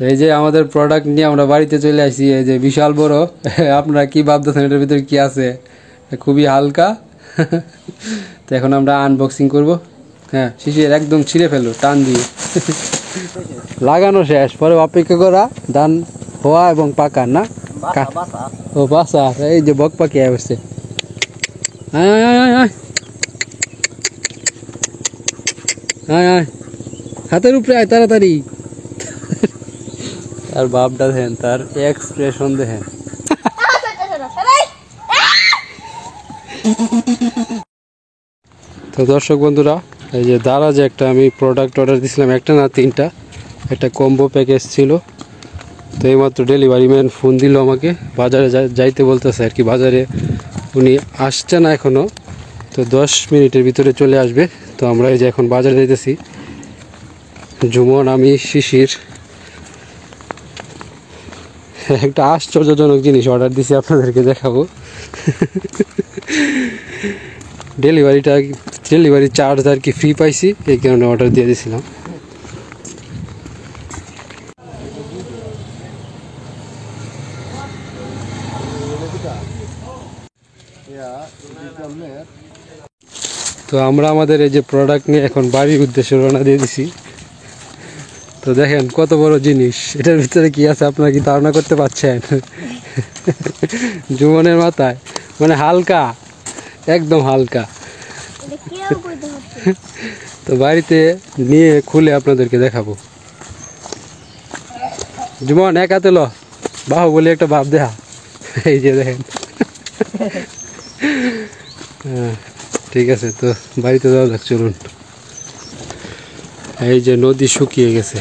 এই যে আমাদের প্রোডাক্ট নিয়ে আমরা বাড়িতে চলে আসি। এই যে বিশাল বড়, আপনারা কি ভাবতেছেন এটার ভিতরে কি আছে? খুবই হালকা। তো এখন আমরা আনবক্সিং করব। হ্যাঁ, শিশির একদম ছিঁড়ে ফেলো টান দিয়ে। লাগানো শেষ, পরে অপেক্ষা করা ধান হওয়া এবং পাকা না। ও বাসা, এই যে বক পাখি আসছে। হাতের উপরে আয় তাড়াতাড়ি। তার ভাবটা দেখেন, তার এক্সপ্রেশন দেখেন। তো দর্শক বন্ধুরা, এই যে দারাজে একটা আমি প্রোডাক্ট অর্ডার দিয়েছিলাম, একটা না তিনটা, একটা কম্বো প্যাকেজ ছিল। তো এইমাত্র ডেলিভারি ম্যান ফোন দিল আমাকে, বাজারে যাইতে বলতেছে আর কি। বাজারে উনি আসছে না এখনও, তো 10 মিনিটের ভিতরে চলে আসবে। তো আমরা এই যে এখন বাজারে যাইতেছি, জুমন, আমি, শিশির। একটা আশ্চর্যজনক জিনিস অর্ডার দিছি, আপনাদেরকে দেখাবো। ডেলিভারি চার্জ আর কি ফ্রি পাইছি, এই কারণে অর্ডার দিয়ে দিয়েছিলাম। তো আমরা আমাদের এই যে প্রোডাক্ট নিয়ে এখন বাড়ির উদ্দেশ্যে রওনা দিয়ে দিছি। তো দেখেন কত বড় জিনিস, এটার ভিতরে কি আছে আপনারা কি ধারণা করতে পারছেন? জুমনের মাথায় মানে হালকা, একদম হালকা। তো বাড়িতে নিয়ে খুলে আপনাদেরকে দেখাবো। জুমন এক হাতে লো, বাহু বলে একটা ভাব দেখা। এই যে দেখেন। হ্যাঁ ঠিক আছে, তো বাড়িতে যাওয়া যাক, চলুন। এই যে নদী শুকিয়ে গেছে।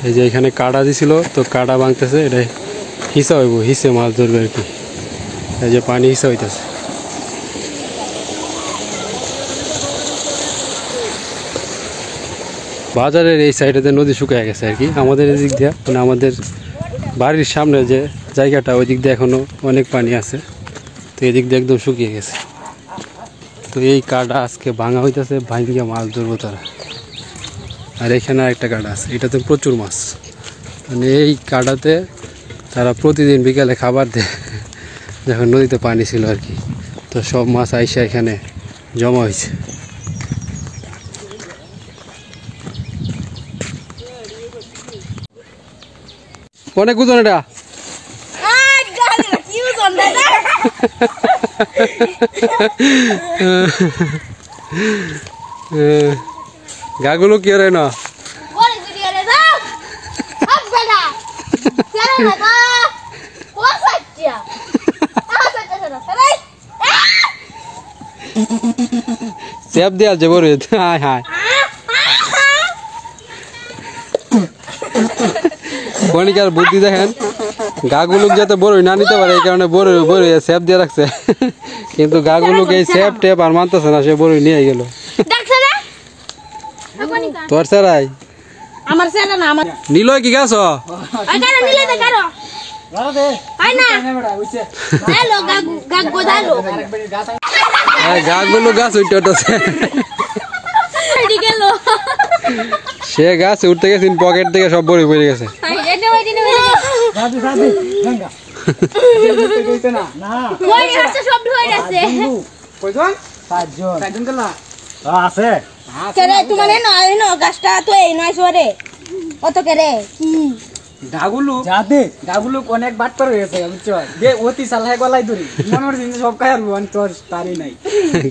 এই যে এখানে কাটা দিছিল, তো কাটা ভাঙতেছে, এটা হিসা হইব, হিসে মাছ ধরবে আর কি। এই যে পানি হিসা হইতেছে। বাজারের এই সাইডেতে নদী শুকিয়ে গেছে আর কি। আমাদের এই দিক দিয়ে মানে আমাদের বাড়ির সামনে যে জায়গাটা, ওই দিক দিয়ে এখনো অনেক পানি আছে। তো এই দিক দিয়ে একদম শুকিয়ে গেছে। তো এই কাটা আজকে ভাঙা হইতেছে, ভাঙিয়ে মাছ ধরবো তারা। আর এখানে আরেকটা কাটা আছে, এটাতে প্রচুর মাছ। মানে এই কাটাতে তারা প্রতিদিন বিকালে খাবার দেয়, যখন নদীতে পানি ছিল আর কি। তো সব মাছ আইসা এখানে জমা হয়েছে। অনেক ওজন এটা। গাগুলো কি রে না? চেপ দেওয়া যে বড়। হায় হায়, কণিকার বুদ্ধি দেখেন। গাগুলোক যাতে বড়ই না নিতে পারে, এই কারণে বড়ই সেপ দিয়ে রাখছে। কিন্তু গাগুলোক এই সেপ টেপ আর মানতেছে না, সে বড়ই নিয়ে গেল। তোর সারাই আমার সেনা না, আমার নিল কি গাছ? আইনা নিলে দে কারো আইনা হ্যালো গাগো দালো। গাগুলো গাছ উঠতেছে, সে গাছ উঠতে গেছে, পকেট থেকে সব বড়ি পড়ে গেছে। অনেক বাট করে গেছে, অতি চালায় গলায় ধরি মনে হচ্ছে সব খাই আসবো, তোর তারই নাই।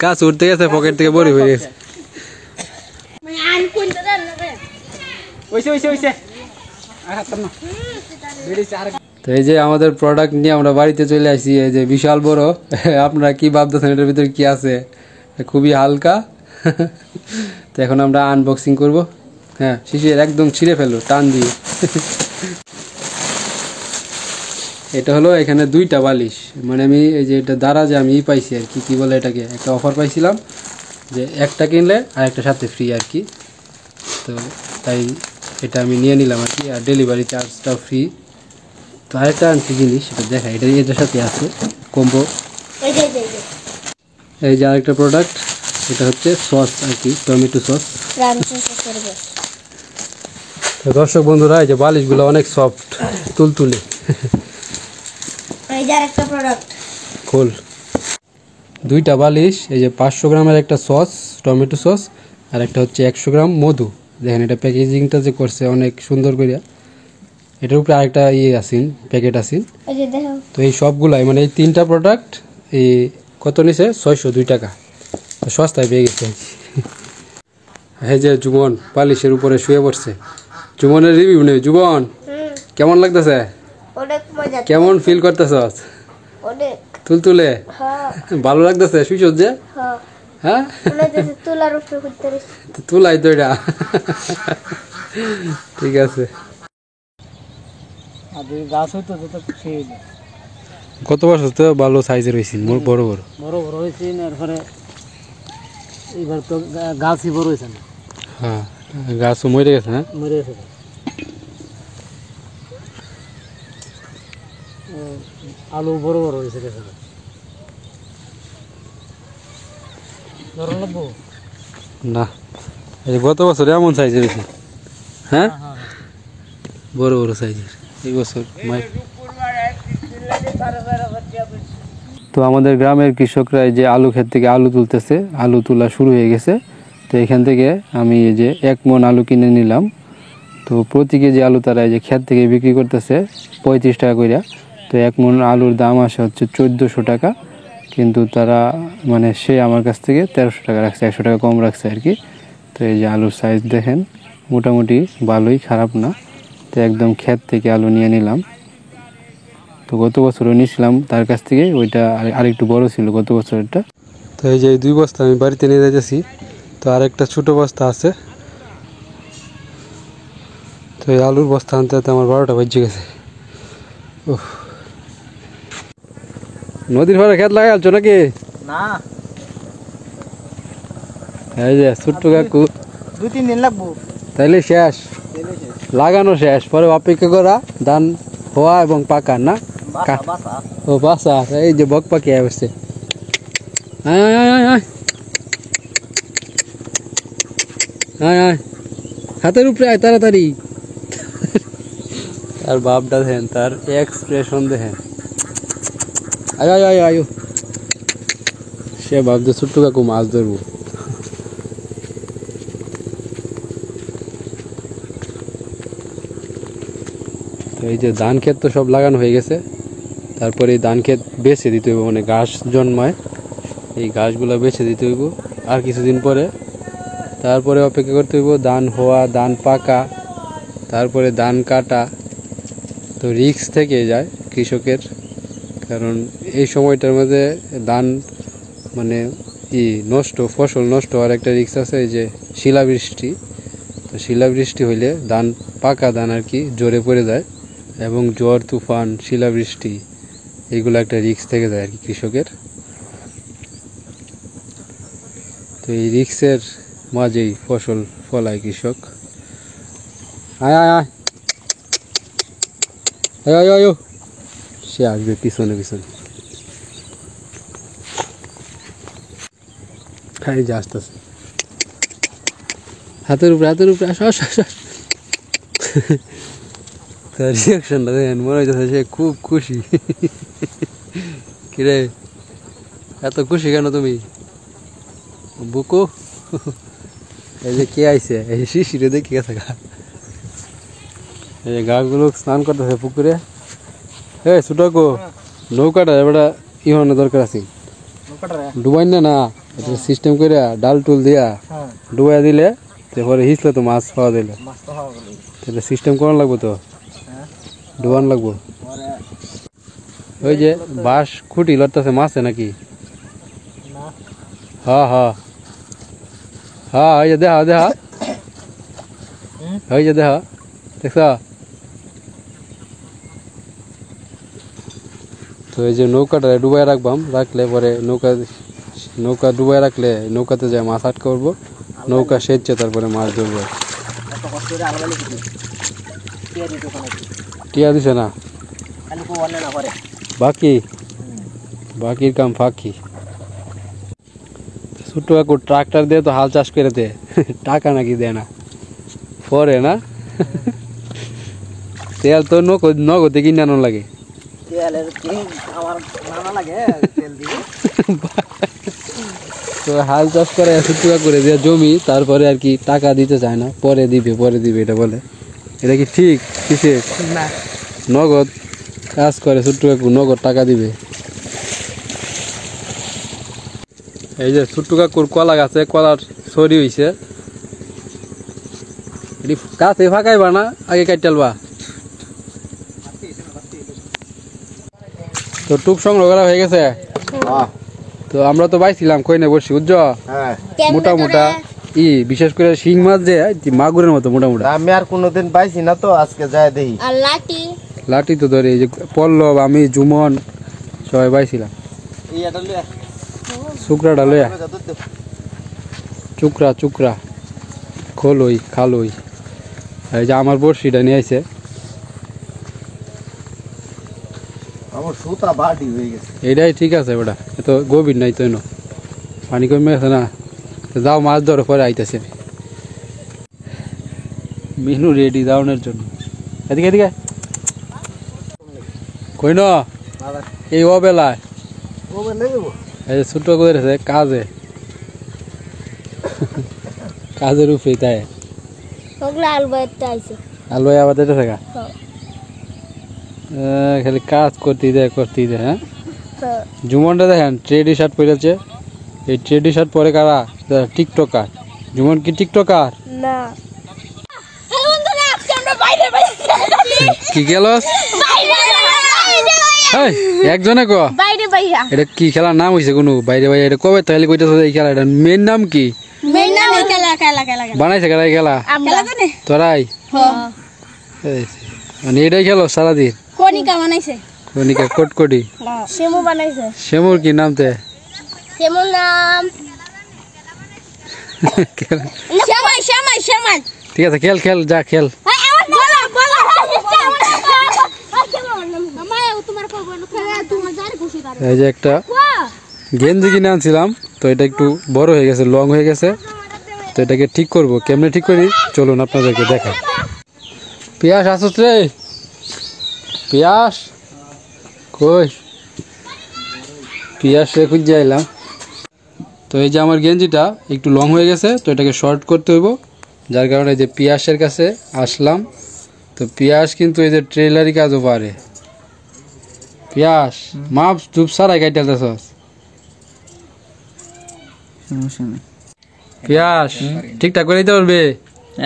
গাছ উঠতে গেছে, পকেট থেকে বড়ি পড়ে গেছে। তো এই যে আমাদের প্রোডাক্ট নিয়ে আমরা বাড়িতে চলে আসি। এই যে বিশাল বড়, আপনারা কি ভাবতেছেন এটার ভিতরে কি আছে? খুবই হালকা। তো এখন আমরা আনবক্সিং করব। হ্যাঁ, শিশির একদম ছিঁড়ে ফেলো টান দিয়ে। এটা হলো এখানে 2টা বালিশ। মানে আমি এই যে এটা দ্বারা যে আমি পাইছি আর কি, কি বলে এটাকে, একটা অফার পাইছিলাম যে একটা কিনলে আর একটা সাথে ফ্রি আর কি। তো তাই এটা আমি নিয়ে নিলাম আর কি, আর ডেলিভারি চার্জটাও ফ্রি। তো আরেকটা আনছি জিনিস, সেটা দেখা, এটা এটার সাথে আছে কম্বো। এই যে আরেকটা প্রোডাক্ট, এটা হচ্ছে সস আর কি, টমেটো সস। তো দর্শক বন্ধুরা, এই যে বালিশগুলো অনেক সফট, তুলতুলে। খোল। দুইটা বালিশ, এই যে 500 গ্রামের একটা সস, টমেটো সস, আর একটা হচ্ছে 100 গ্রাম মধু। দেখেন এটা প্যাকেজিংটা যে করছে অনেক সুন্দর করে। এটার উপরে আরেকটা আসিন, প্যাকেট আসিন। তো এই সবগুলাই মানে এই তিনটা প্রোডাক্ট এই কত নিছে? 602 টাকা। সস্তায় পেয়ে গেছে। এই যে জুবন বালিশের উপরে শুয়ে পড়ছে। জুবনের রিভিউ নেই। জুবন, কেমন লাগতেছে? কেমন ফিল করতেছস? তুলতুলে ভালো লাগতেছে? শুইছ যে? হ্যাঁ, তুলাই তো এটা। ঠিক আছে। কত বছর তো ভালো সাইজের হয়েছিল, বড় বড় বড় বড় হয়েছে। এরপরে এবার তো গাছই বড় হয়েছে না। হ্যাঁ, গাছও মরে গেছে। হ্যাঁ, মরে গেছে। আলু বড় বড় হয়েছে। না, এই গত বছর এমন সাইজের হয়েছে। হ্যাঁ, বড় বড় সাইজের। এই বছর তো আমাদের গ্রামের কৃষকরা এই যে আলু ক্ষেত থেকে আলু তুলতেছে, আলু তোলা শুরু হয়ে গেছে। তো এখান থেকে আমি এই যে 1 মণ আলু কিনে নিলাম। তো প্রতি কেজি আলু তারা এই যে ক্ষেত থেকে বিক্রি করতেছে 35 টাকা করে। তো 1 মণ আলুর দাম আসে হচ্ছে 1400 টাকা, কিন্তু তারা মানে সে আমার কাছ থেকে 1300 টাকা রাখছে, 100 টাকা কম রাখছে আর কি। তো এই যে আলুর সাইজ দেখেন, মোটামুটি ভালোই, খারাপ না। তো একদম ক্ষেত থেকে আলু নিয়ে নিলাম। তো গত বছরও নিয়েছিলাম তার কাছ থেকে, ওইটা আরেকটু বড় ছিল গত বছরটা। তো এই যে 2 বস্তা আমি বাড়িতে নিয়ে যাইতেছি। তো আরেকটা ছোট বস্তা আছে। তো এই আলুর বস্তা আনতে আনতে আমার 12টা বাজে গেছে। নদীর পাড়ে খেত লাগাইছো নাকি? না, এই যে ছোট্ট কাকু, 2-3 দিন লাগবো। তাইলে শেষ, লাগানো শেষ, পরে অপেক্ষা করা ধান হওয়া এবং পাকা না। ও বাসা, এই যে বক পাখি আসছে। আয় আয় আয় আয় আয় আয়, হাতের উপরে আয় তাড়াতাড়ি। তার বাপটা দেখেন, তার এক্সপ্রেশন দেখেন। আয় আয় আয় আয়, সে ভাবছে ছোট্ট কাকু মাছ ধরবো। তো এই যে ধান ক্ষেত তো সব লাগানো হয়ে গেছে। তারপরে এই ধান ক্ষেত বেছে দিতে হইব, মানে ঘাস জন্মায়, এই ঘাসগুলো বেছে দিতে হইব আর কিছুদিন পরে। তারপরে অপেক্ষা করতে হইব ধান হওয়া, ধান পাকা, তারপরে ধান কাটা। তো রিস্ক থেকে যায় কৃষকের, কারণ এই সময়টার মধ্যে ধান মানে নষ্ট, ফসল নষ্ট হওয়ার একটা রিস্ক আছে। এই যে শিলাবৃষ্টি, তো শিলাবৃষ্টি হইলে ধান, পাকা ধান আর কি, জোরে পড়ে যায়, এবং ঝড় তুফান, শিলাবৃষ্টি, এইগুলো একটা রিস্ক থেকে যায় আর কি কৃষকের। তো এই রিস্কের মাঝেই ফসল ফলায় কৃষক। আয় আয় আয় আয় আয় আয়, সে আসবে পিছনে পিছনে, খাই যে আসতেছে। হাতের উপরে আস আস আস আস। তার রিয়াকশনটা দেখেন, মনে হইতেছে সে খুব খুশি। কিরে, এত খুশি কেন তুমি বুকু? এই যে কে আইছে, এই শিশিরে দেখি গেছে গা। এই গাছগুলো স্নান করতেছে পুকুরে। হ্যাঁ ছোটকো, নৌকাটা এবার ইহানো দরকার আছে, ডুবাই না না, এটা সিস্টেম করে ডাল টুল দিয়া ডুবাই দিলে, তারপরে হিসলে তো মাছ পাওয়া দিলে, তাহলে সিস্টেম করানো লাগবো, তো ডুবান লাগবো। ওই যে বাঁশ খুঁটি লড়তেছে মাছে নাকি? হ্যাঁ হ্যাঁ হ্যাঁ, ওই যে দেখা দেখা, ওই যে দেখা, দেখছ? তো এই যে নৌকাটা ডুবাই রাখবাম, রাখলে পরে নৌকা ডুবাই রাখলে নৌকাতে যায় মাছ আটকা করবো, নৌকা সেচছে তারপরে মাছ ধরবো। টিয়া দিছে না? বাকি বাকির কাম ফাঁকি। ছোট কাকু ট্রাক্টর দিয়ে তো হাল চাষ করে দেয়, টাকা নাকি দেয় না, পরে না তেল তো নগদে কিনে আনো লাগে। তো হাল চাষ করে ছোট কাকুরে দিয়ে জমি, তারপরে আর কি টাকা দিতে চায় না, পরে দিবে এটা বলে। এটা কি ঠিক? কিসের নগদ কাজ করে ছোট কাকু, নগদ টাকা দিবে। এই যে ছোট্ট কাকুর কলা গাছে কলার ছড়ি হইছে, এটি গাছে ফাঁকাইবা না আগে কাটালবা? তো টুক সংগ্রহ করা হয়ে গেছে। তো আমরা তো পাইছিলাম কইনে বসছি বুঝছো, মোটা মোটা বিশেষ করে শিং মাছ যে মাগুরের মতো মোটা মোটা। আমি আর কোনোদিন পাইছি না, তো আজকে যায় দেখি। আর লাঠি লাঠি তো ধরে এই যে পল্লব, আমি, জুমন সবাই পাইছিলাম। চুকরাটা লইয়া, চুকরা খোলই খালই। এই যে আমার বড়শিটা নিয়ে আইছে। আমার সুতা বাটি হয়ে গেছে। এইটাই ঠিক আছে ওটা, এত গভীর নাই তো, এনো পানি কমে গেছে না। তো যাও মাছ ধরো, পরে আইতেছে। মেনু রেডি দাউনের জন্য। এদিকে এদিকে কই ন এই অবেলায় এই যে ছোট করেছে কাজের উপরে তাই ওগুলো আলবাইতে আইছে। আলু আবার দিতে থাকা, খালি কাজ করতেই দেয় হ্যাঁ। জুমনটা দেখেন ট্রেডি শার্ট পরেছে, এই ট্রেডি শার্ট পরে কারা? টিকটকার। জুমন কি টিকটকার? না বন্ধুরা, আজকে আমরা বাইরে কি গেলস একজনে কো বাইরে বাইয়া এটা কি খেলার নাম হইছে কোনো বাইরে বাইরে? এটা কবে তাহলে কইতাছ এই খেলা? এটা মেন নাম কি? মেন নাম খেলা বানাইছে খেলা? খেলা জানি তোরাই? মানে এটাই খেলো সারাদিন? কোনিকা বানাইছে, কনিকা কটকটি। সেমু বানাইছে। সেমুর কি নাম তে? সেমুর নাম শ্যামাই। ঠিক আছে, খেল যা খেল। এই যে একটা গেঞ্জি কিনে আনছিলাম, তো এটা একটু বড় হয়ে গেছে, লং হয়ে গেছে, তো এটাকে ঠিক করব। কেমনে ঠিক করি চলুন আপনাদেরকে দেখাই। পিয়াস আসছ রে? পিয়াস কই? পিয়াস রে খুঁজে আইলাম। তো এই যে আমার গেঞ্জিটা একটু লং হয়ে গেছে, তো এটাকে শর্ট করতে হইব, যার কারণে এই যে পিয়াসের কাছে আসলাম। তো পিয়াস কিন্তু এই যে ট্রেলারি কাজও পারে। পিয়াস মাপ চুপ সারাই কাইটালতেছস। পিয়াস ঠিকঠাক করে দিতে পারবে?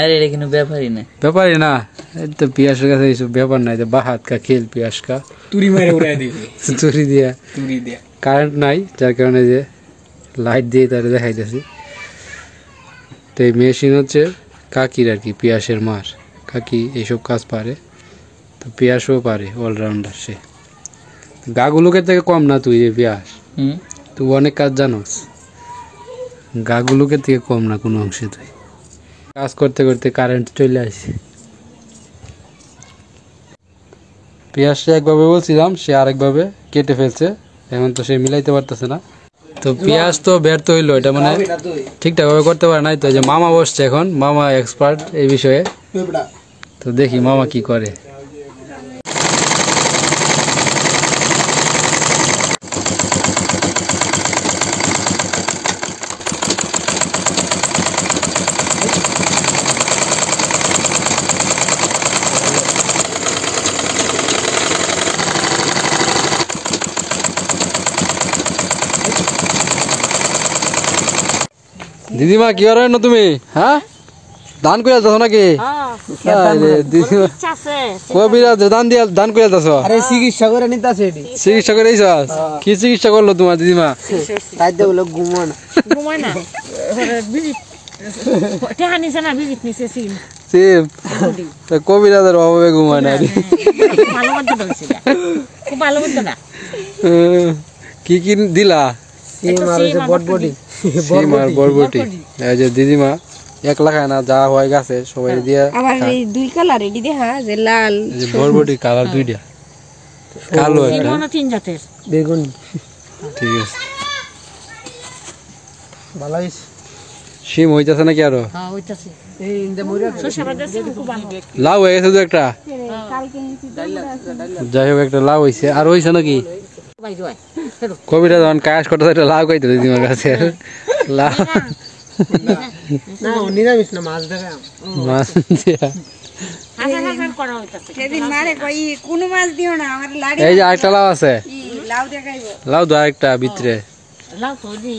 আরে এটা কিন্তু ব্যাপারই না। ব্যাপারই না? এই তো পিয়াসের কাছে এইসব ব্যাপার নাই, বাহাত কা খেল পিয়াস কা তুরি মেরে উড়াই দিবি, তুরি দিয়া। তুরি দিয়া কারেন্ট নাই, যার কারণে যে লাইট দিয়ে তারা দেখাইতেছি। তো এই মেশিন হচ্ছে কাকির আর কি, পিয়াসের মার। কাকি এইসব কাজ পারে, তো পিয়াসও পারে, অলরাউন্ডার সে। গাগুলোকের থেকে কম না তুই যে পিয়াস, তুই অনেক কাজ জানোস। গাগুলোকের থেকে কম না কোনো অংশে তুই। কাজ করতে করতে কারেন্ট চলে আসে। পিয়াসে একভাবে বলছিলাম, সে আরেকভাবে কেটে ফেলছে, এখন তো সে মিলাইতে পারতেছে না। তো পিয়াস তো ব্যর্থ হইলো, এটা মানে ঠিকঠাক ভাবে করতে পারে নাই। তো এই যে মামা বসছে এখন, মামা এক্সপার্ট এই বিষয়ে। তো দেখি মামা কি করে। দিদিমা কি করেন তুমি? হ্যাঁ, দান করে যাচ্ছ নাকি? দিদিমা কবিরা দান করে যাচ্ছ? আরে চিকিৎসা করে নিতাছে এটি। চিকিৎসা করে কি চিকিৎসা করলো তোমার দিদিমা? তাই দে বলে ঘুমানো ঘুমায় না, টেহা নিছে না, বিজিট নিছে সিম কবিরাজের অভাবে ঘুমায় না। ভালো মতো বলছিল, খুব ভালো মতো না। কি কি দিলা? বটবটি সিম আর বরবটি। এই যে দিদিমা একলা খায় না, যা হয় গাছে সবাই দিয়া। আবার এই দুই কালার এডি দেখা যে লাল বরবটির কালার দুইটা। তো কালো তিন একটা ধরনের তিন জাতের বেগুন ঠিক আছে ভালো হইছে শিম হইতেছে নাকি আরো হ্যাঁ হইতাছে এই ইন্দে মরিয়া শসা বাজাছে খুব ভালো লাউ হয়ে গেছে তো একটা যাই হোক একটা লাউ হয়েছে আর হয়েছে নাকি ভাই জয় কবিরা যখন কাজ করতে একটা লাউ খাইতে দিদিমার কাছে লাউ না নিরামিষ না মাছ দেখা মাছ দিয়া। হাজার হাজার করা হইতাছে সেদিন মারে কই কোনো মাছ দিও না আমার লাড়ি এই যে আরেকটা লাউ আছে লাউ দেখাইবো লাউ দো আরেকটা ভিতরে লাউ তো দি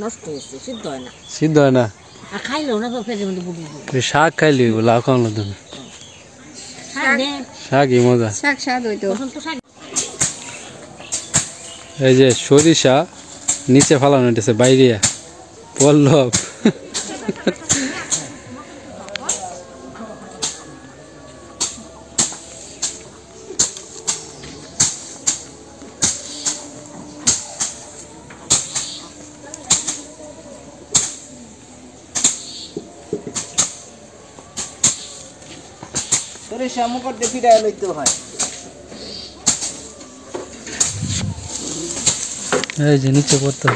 নষ্ট হয়েছে সিদ্ধ হয় না সিদ্ধ হয় না আর খাইলেও না তো ফেজের মধ্যে বুড়ি তুই শাক খাইলি লাউ খাওয়ানো তুমি শাকই মজা শাক স্বাদ হইতো তো শাক এই যে সরিষা নিচে ফালানো হইতেছে বাইরে পল্লব তোরে শামুক করতে ফিরাই লইতে হয় এই যে নিচে পড়তে